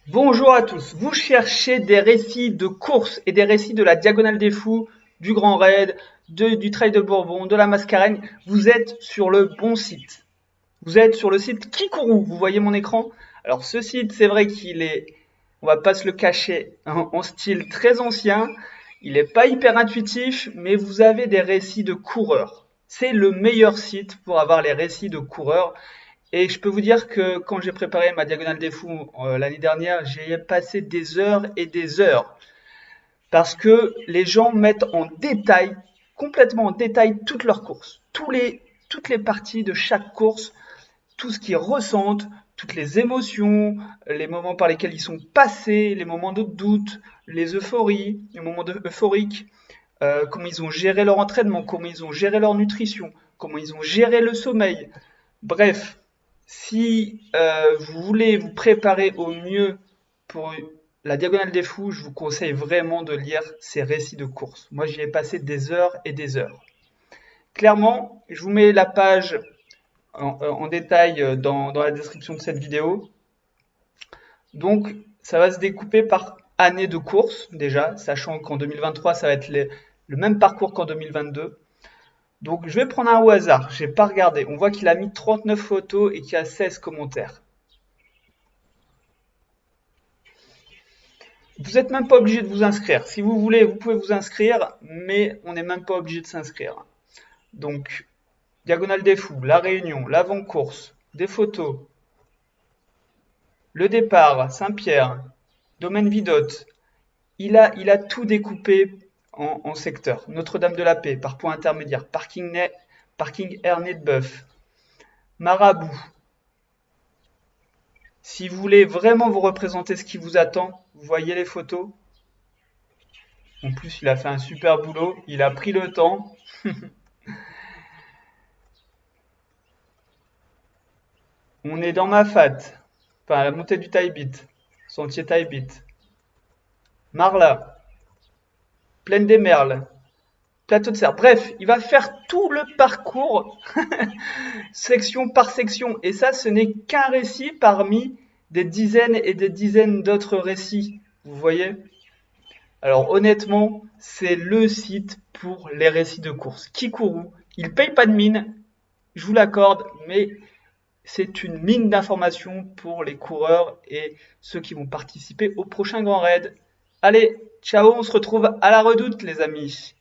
Bonjour à tous. Vous cherchez des récits de courses et des récits de la Diagonale des Fous, du Grand Raid, du Trail de Bourbon, de la Mascareigne. Vous êtes sur le bon site. Vous êtes sur le site Kikourou. Vous voyez mon écran? Alors ce site, c'est vrai qu'il est, on va pas se le cacher, en style très ancien. Il n'est pas hyper intuitif, mais vous avez des récits de coureurs. C'est le meilleur site pour avoir les récits de coureurs. Et je peux vous dire que quand j'ai préparé ma Diagonale des Fous l'année dernière, j'ai passé des heures et des heures parce que les gens mettent en détail, complètement en détail, toutes leurs courses, toutes les parties de chaque course, tout ce qu'ils ressentent, toutes les émotions, les moments par lesquels ils sont passés, les moments de doute, les euphories, les moments euphoriques, comment ils ont géré leur entraînement, comment ils ont géré leur nutrition, comment ils ont géré le sommeil. Bref, si vous voulez vous préparer au mieux pour la Diagonale des Fous, je vous conseille vraiment de lire ces récits de course. Moi, j'y ai passé des heures et des heures. Clairement, je vous mets la page en détail dans la description de cette vidéo. Donc, ça va se découper par année de course, déjà, sachant qu'en 2023, ça va être le même parcours qu'en 2022. Donc, je vais prendre un au hasard. J'ai pas regardé. On voit qu'il a mis 39 photos et qu'il y a 16 commentaires. Vous n'êtes même pas obligé de vous inscrire. Si vous voulez, vous pouvez vous inscrire, mais on n'est même pas obligé de s'inscrire. Donc, Diagonale des Fous, la réunion, l'avant-course, des photos, le départ, Saint-Pierre, domaine Vidotte. Il a tout découpé en secteurs. Notre-Dame de la Paix, par point intermédiaire, parking Ernée de Bœuf, Marabout. Si vous voulez vraiment vous représenter ce qui vous attend, vous voyez les photos. En plus, il a fait un super boulot, il a pris le temps. On est dans Mafat, enfin la montée du Taibit, sentier Taibit, Marla, plaine des Merles, plateau de Serre. Bref, il va faire tout le parcours, section par section. Et ça, ce n'est qu'un récit parmi des dizaines et des dizaines d'autres récits. Vous voyez? Alors honnêtement, c'est le site pour les récits de course. Kikourou, il paye pas de mine, je vous l'accorde, mais c'est une mine d'informations pour les coureurs et ceux qui vont participer au prochain Grand Raid. Allez, ciao, on se retrouve à la Redoute les amis.